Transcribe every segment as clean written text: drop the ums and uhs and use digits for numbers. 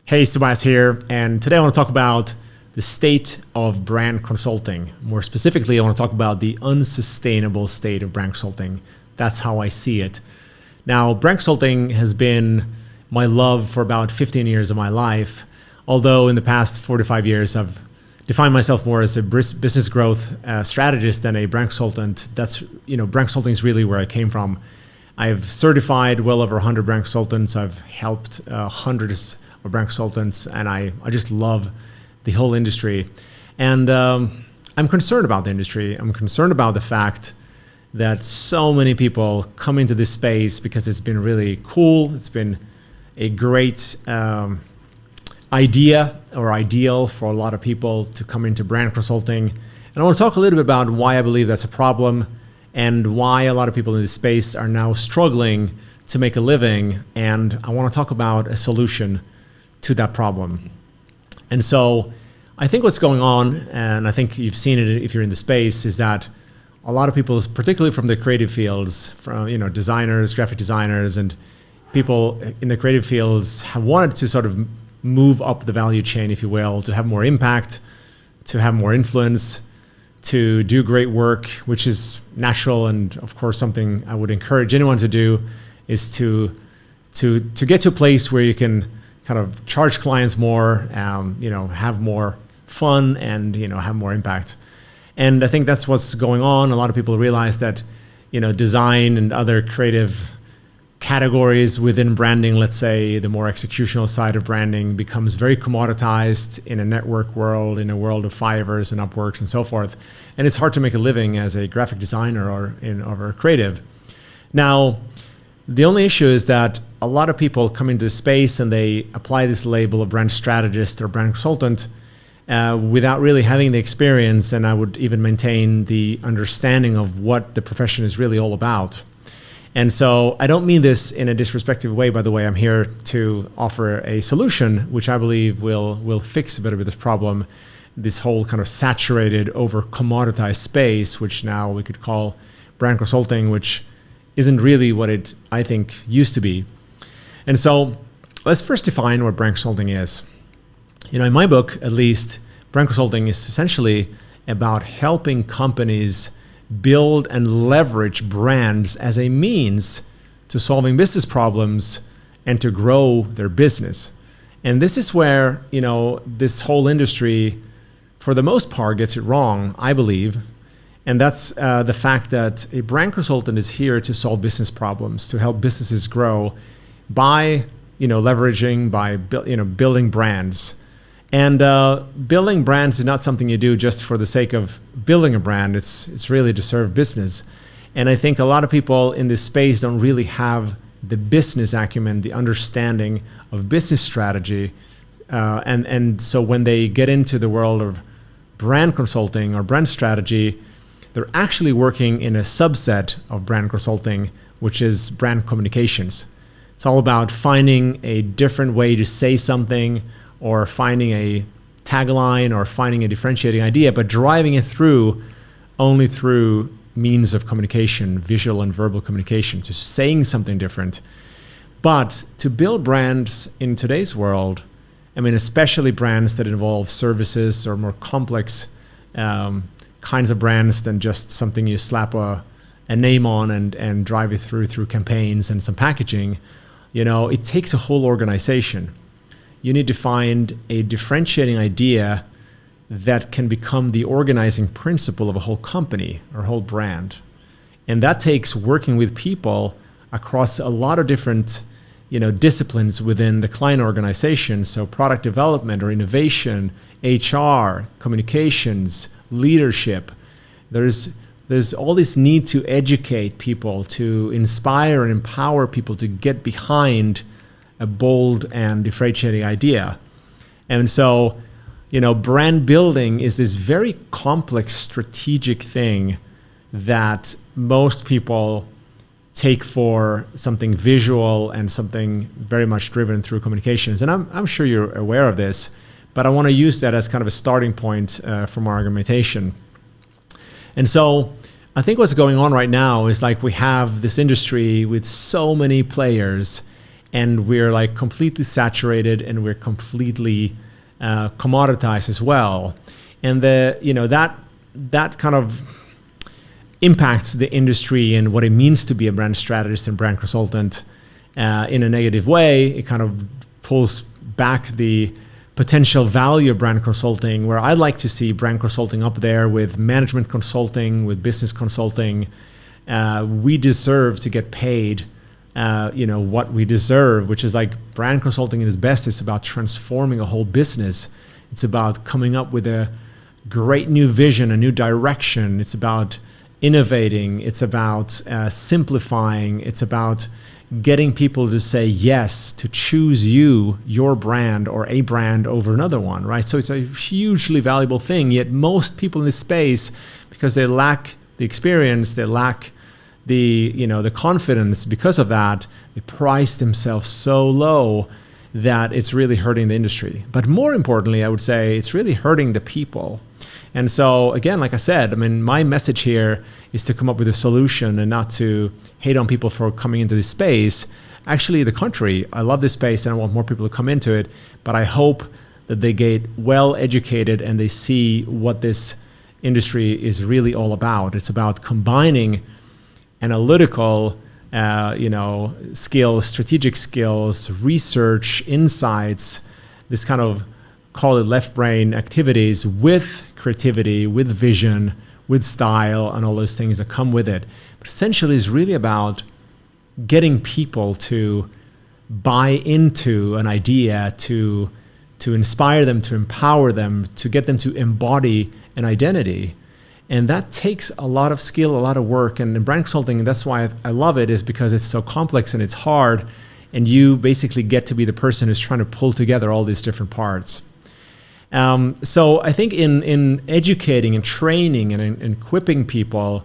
Hey, Tobias here, and today I want to talk about the state of brand consulting. More specifically, I want to talk about the unsustainable state of brand consulting. That's how I see it. Now, brand consulting has been my love for about 15 years of my life, although in the past 4 to 5 years, I've defined myself more as a business growth strategist than a brand consultant. Brand consulting is really where I came from. I've certified well over 100 brand consultants. I've helped hundreds of brand consultants, and I just love the whole industry. And I'm concerned about the industry. I'm concerned about the fact that so many people come into this space because it's been really cool. It's been a great idea or ideal for a lot of people to come into brand consulting. And I want to talk a little bit about why I believe that's a problem and why a lot of people in this space are now struggling to make a living. And I want to talk about a solution to that problem. And so I think what's going on, and I think you've seen it if you're in the space, is that a lot of people, particularly from the creative fields, from designers, graphic designers, and people in the creative fields have wanted to sort of move up the value chain, if you will, to have more impact, to have more influence, to do great work, which is natural, and of course something I would encourage anyone to do, is to get to a place where you can kind of charge clients more, have more fun, and have more impact. And I think that's what's going on. A lot of people realize that design and other creative categories within branding, let's say the more executional side of branding, becomes very commoditized in a network world, in a world of Fiverrs and Upworks and so forth. And it's hard to make a living as a graphic designer or a creative. Now, the only issue is that a lot of people come into the space and they apply this label of brand strategist or brand consultant without really having the experience, and I would even maintain the understanding of what the profession is really all about. And so I don't mean this in a disrespectful way, by the way. I'm here to offer a solution which I believe will fix a bit of this problem, this whole kind of saturated, over commoditized space, which now we could call brand consulting, which isn't really what it, I think, used to be. And so let's first define what brand consulting is. In my book, at least, brand consulting is essentially about helping companies build and leverage brands as a means to solving business problems and to grow their business. And this is where, this whole industry, for the most part, gets it wrong, I believe. And that's the fact that a brand consultant is here to solve business problems, to help businesses grow by, leveraging, by building brands. And building brands is not something you do just for the sake of building a brand. It's really to serve business. And I think a lot of people in this space don't really have the business acumen, the understanding of business strategy. And so when they get into the world of brand consulting or brand strategy, they're actually working in a subset of brand consulting, which is brand communications. It's all about finding a different way to say something, or finding a tagline, or finding a differentiating idea, but driving it through only through means of communication, visual and verbal communication, to saying something different. But to build brands in today's world, especially brands that involve services or more complex kinds of brands than just something you slap a name on and drive it through campaigns and some packaging, it takes a whole organization. You need to find a differentiating idea that can become the organizing principle of a whole company or whole brand. And that takes working with people across a lot of different disciplines within the client organization. So product development or innovation, HR, communications, leadership. There's all this need to educate people, to inspire and empower people to get behind a bold and differentiating idea. And so, brand building is this very complex strategic thing that most people take for something visual and something very much driven through communications. And I'm sure you're aware of this, but I want to use that as kind of a starting point from our argumentation. And so I think what's going on right now is we have this industry with so many players, and we're like completely saturated, and we're completely commoditized as well. And that kind of impacts the industry and what it means to be a brand strategist and brand consultant in a negative way. It kind of pulls back the potential value of brand consulting, where I'd like to see brand consulting up there with management consulting, with business consulting. We deserve to get paid what we deserve, which is like brand consulting at its best. It's about transforming a whole business. It's about coming up with a great new vision, a new direction. It's about innovating. It's about simplifying. It's about getting people to say yes, to choose your brand or a brand over another one, right? So it's a hugely valuable thing. Yet most people in this space, because they lack the experience, they lack the confidence, because of that, they price themselves so low that it's really hurting the industry. But more importantly, I would say it's really hurting the people. And so again, like I said, I mean, my message here is to come up with a solution and not to hate on people for coming into this space. Actually, the contrary, I love this space and I want more people to come into it, but I hope that they get well educated and they see what this industry is really all about. It's about combining analytical skills, strategic skills, research, insights, this kind of, call it left brain activities, with creativity, with vision, with style, and all those things that come with it. But essentially, it's really about getting people to buy into an idea, to inspire them, to empower them, to get them to embody an identity. And that takes a lot of skill, a lot of work. And in brand consulting, that's why I love it, is because it's so complex and it's hard. And you basically get to be the person who's trying to pull together all these different parts. So I think in educating and training and in equipping people,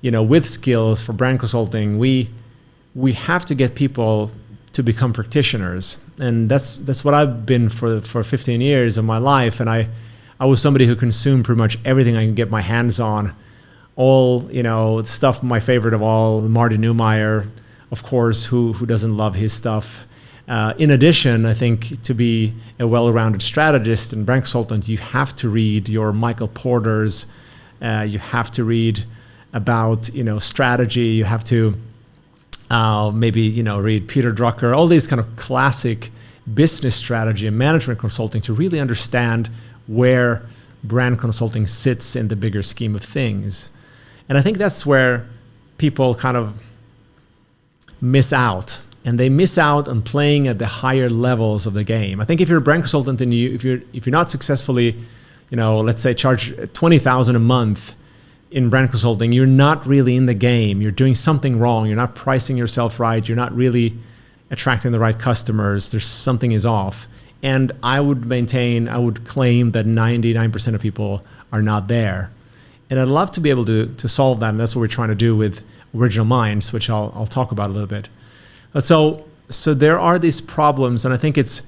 with skills for brand consulting, we have to get people to become practitioners. And that's what I've been for 15 years of my life. And I was somebody who consumed pretty much everything I can get my hands on. All, stuff, my favorite of all, Marty Neumeyer, of course, who doesn't love his stuff. In addition, I think to be a well-rounded strategist and brand consultant, you have to read your Michael Porters. You have to read about strategy. You have to read Peter Drucker. All these kind of classic business strategy and management consulting to really understand where brand consulting sits in the bigger scheme of things. And I think that's where people kind of miss out. And they miss out on playing at the higher levels of the game. I think if you're a brand consultant and if you're not successfully, let's say charge $20,000 a month in brand consulting, you're not really in the game. You're doing something wrong. You're not pricing yourself right. You're not really attracting the right customers. There's something is off. And I would claim that 99% of people are not there. And I'd love to be able to solve that. And that's what we're trying to do with Original Minds, which I'll talk about a little bit. So there are these problems, and I think it's,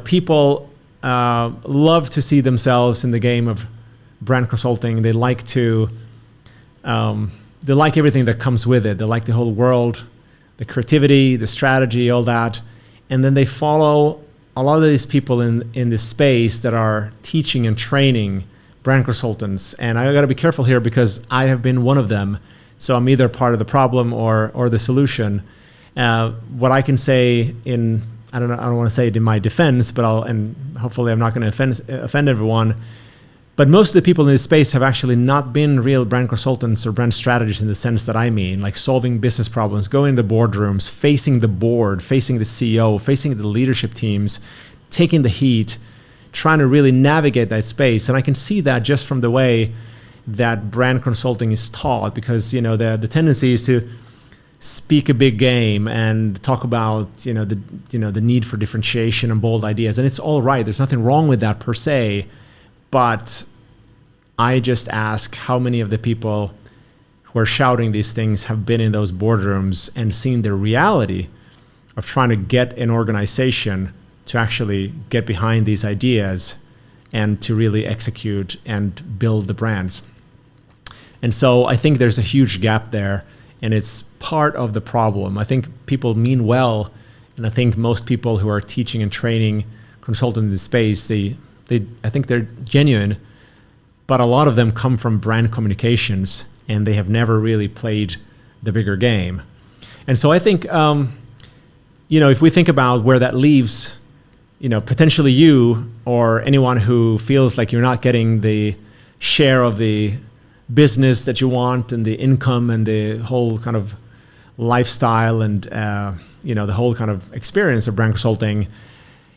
people love to see themselves in the game of brand consulting. They like everything that comes with it. They like the whole world, the creativity, the strategy, all that, and then they follow a lot of these people in this space that are teaching and training brand consultants. And I got to be careful here because I have been one of them. So I'm either part of the problem or the solution. What I can say I don't want to say it in my defense, but and hopefully I'm not going to offend everyone. But most of the people in this space have actually not been real brand consultants or brand strategists in the sense that I mean, like solving business problems, going to boardrooms, facing the board, facing the CEO, facing the leadership teams, taking the heat, trying to really navigate that space. And I can see that just from the way that brand consulting is taught, because the tendency is to speak a big game and talk about the need for differentiation and bold ideas, and it's all right. There's nothing wrong with that per se, but I just ask how many of the people who are shouting these things have been in those boardrooms and seen the reality of trying to get an organization to actually get behind these ideas and to really execute and build the brands. And so I think there's a huge gap there, and it's part of the problem. I think people mean well And I think most people who are teaching and training consultants in this space, I think they're genuine, but a lot of them come from brand communications and they have never really played the bigger game. And so I think, if we think about where that leaves, potentially you or anyone who feels like you're not getting the share of the business that you want and the income and the whole kind of lifestyle and, the whole kind of experience of brand consulting,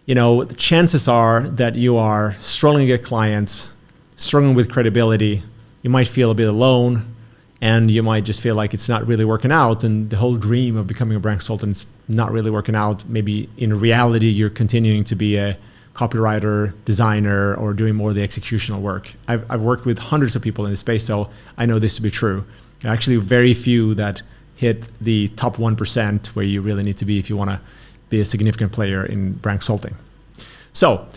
the chances are that you are struggling to get clients, struggling with credibility. You might feel a bit alone, and you might just feel like it's not really working out, and the whole dream of becoming a brand consultant is not really working out. Maybe in reality, you're continuing to be a copywriter, designer, or doing more of the executional work. I've worked with hundreds of people in this space, so I know this to be true. Actually, very few that hit the top 1% where you really need to be if you want to be a significant player in brand consulting. So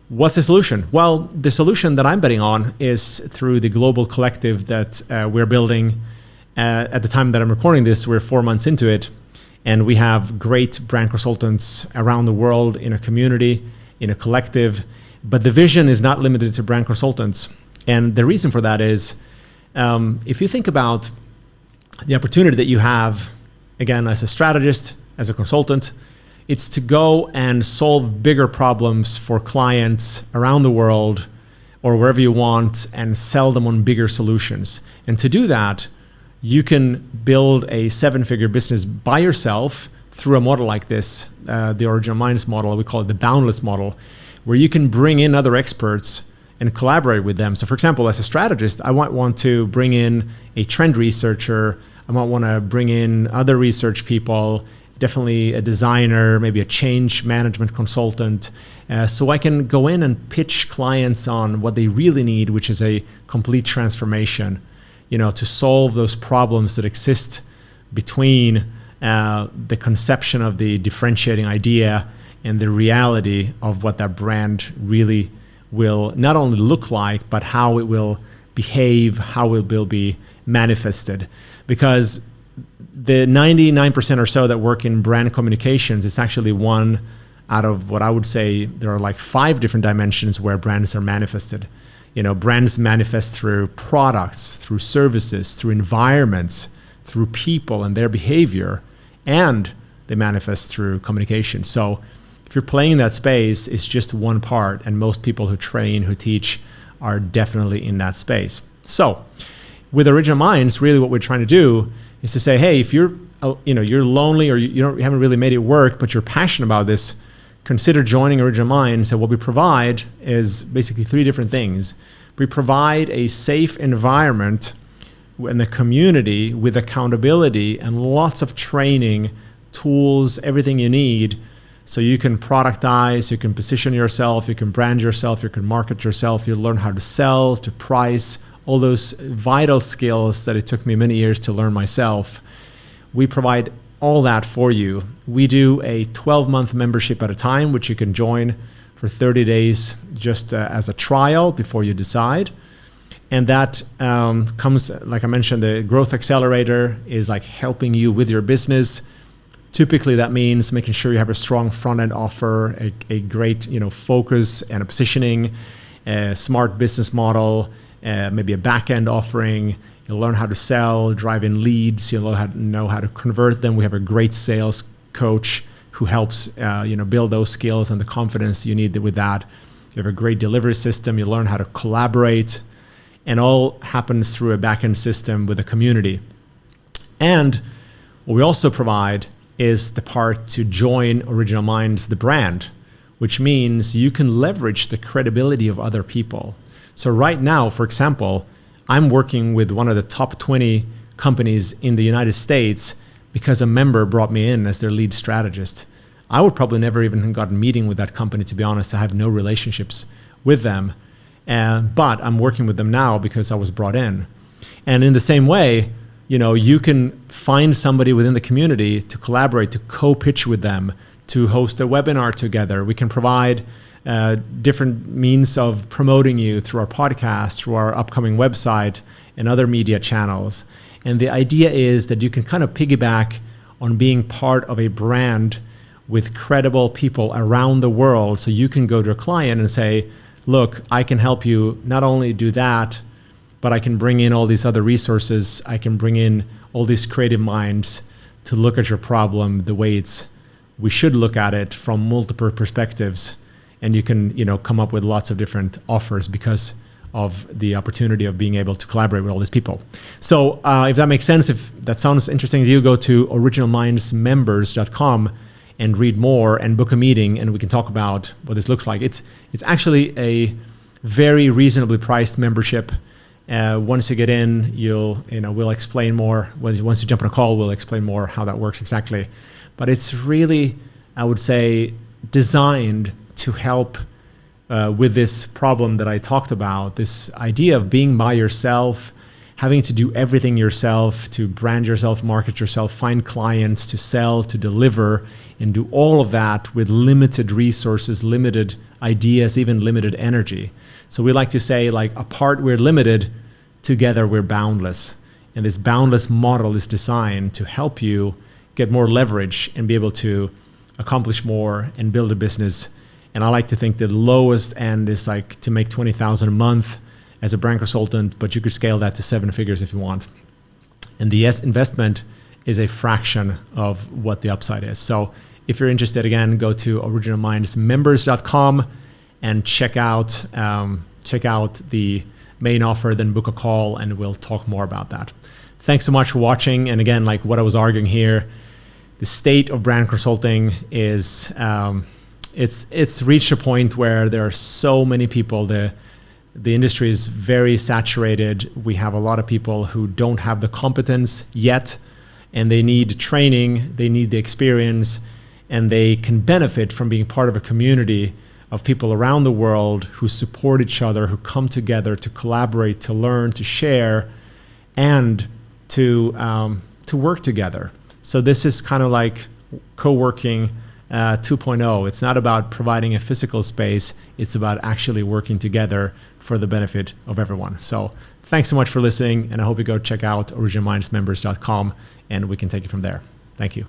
what's the solution? Well, the solution that I'm betting on is through the global collective that we're building. At the time that I'm recording this, we're 4 months into it, and we have great brand consultants around the world in a community, in a collective. But the vision is not limited to brand consultants. And the reason for that is, if you think about the opportunity that you have, again, as a strategist, as a consultant, it's to go and solve bigger problems for clients around the world or wherever you want and sell them on bigger solutions. And to do that, you can build a 7-figure business by yourself through a model like this, the Original Minds model. We call it the boundless model, where you can bring in other experts and collaborate with them. So for example, as a strategist, I might want to bring in a trend researcher. I might want to bring in other research people, definitely a designer, maybe a change management consultant. So I can go in and pitch clients on what they really need, which is a complete transformation, to solve those problems that exist between the conception of the differentiating idea and the reality of what that brand really will not only look like, but how it will behave, how it will be manifested. Because the 99% or so that work in brand communications, it's actually one out of what I would say there are like 5 different dimensions where brands are manifested. Brands manifest through products, through services, through environments, through people and their behavior, and they manifest through communication. So if you're playing in that space, it's just one part, and most people who train, who teach, are definitely in that space. So with Original Minds, really what we're trying to do is to say, hey, if you're lonely or you haven't really made it work, but you're passionate about this, consider joining Original Minds. And what we provide is basically 3 different things. We provide a safe environment in the community with accountability and lots of training, tools, everything you need, so you can productize, you can position yourself, you can brand yourself, you can market yourself, you learn how to sell, to price, all those vital skills that it took me many years to learn myself. We provide all that for you. We do a 12-month membership at a time, which you can join for 30 days just as a trial before you decide. And that comes, like I mentioned, the Growth Accelerator is like helping you with your business. Typically, that means making sure you have a strong front-end offer, a great focus and a positioning, a smart business model, maybe a back-end offering. You'll learn how to sell, drive in leads. You'll know how to convert them. We have a great sales coach who helps build those skills and the confidence you need with that. You have a great delivery system. You learn how to collaborate, and all happens through a back-end system with a community. And what we also provide is the part to join Original Minds, the brand, which means you can leverage the credibility of other people. So right now, for example, I'm working with one of the top 20 companies in the United States because a member brought me in as their lead strategist. I would probably never even have gotten a meeting with that company, to be honest. I have no relationships with them. But I'm working with them now because I was brought in. And in the same way, you can find somebody within the community to collaborate, to co-pitch with them, to host a webinar together. We can provide different means of promoting you through our podcast, through our upcoming website, and other media channels. And the idea is that you can kind of piggyback on being part of a brand with credible people around the world. So you can go to a client and say, look, I can help you not only do that, but I can bring in all these other resources. I can bring in all these creative minds to look at your problem the way we should look at it from multiple perspectives. And you can, come up with lots of different offers because of the opportunity of being able to collaborate with all these people. So if that makes sense, if that sounds interesting to you, go to originalmindsmembers.com and read more and book a meeting, and we can talk about what this looks like. It's actually a very reasonably priced membership. Once you get in, we'll explain more. Once you jump on a call, we'll explain more how that works exactly. But it's really, I would say, designed to help with this problem that I talked about, this idea of being by yourself, having to do everything yourself, to brand yourself, market yourself, find clients, to sell, to deliver, and do all of that with limited resources, limited ideas, even limited energy. So we like to say, apart we're limited, together we're boundless. And this boundless model is designed to help you get more leverage and be able to accomplish more and build a business. And I like to think the lowest end is to make $20,000 a month as a brand consultant, but you could scale that to 7 figures if you want. And the investment is a fraction of what the upside is. So if you're interested, again, go to originalmindsmembers.com and check out the main offer, then book a call, and we'll talk more about that. Thanks so much for watching. And again, what I was arguing here, the state of brand consulting is it's reached a point where there are so many people. The industry is very saturated. We have a lot of people who don't have the competence yet, and they need training, they need the experience, and they can benefit from being part of a community of people around the world who support each other, who come together to collaborate, to learn, to share, and to work together. So this is kind of like co-working 2.0. It's not about providing a physical space. It's about actually working together for the benefit of everyone. So thanks so much for listening, and I hope you go check out originalmindsmembers.com, and we can take it from there. Thank you.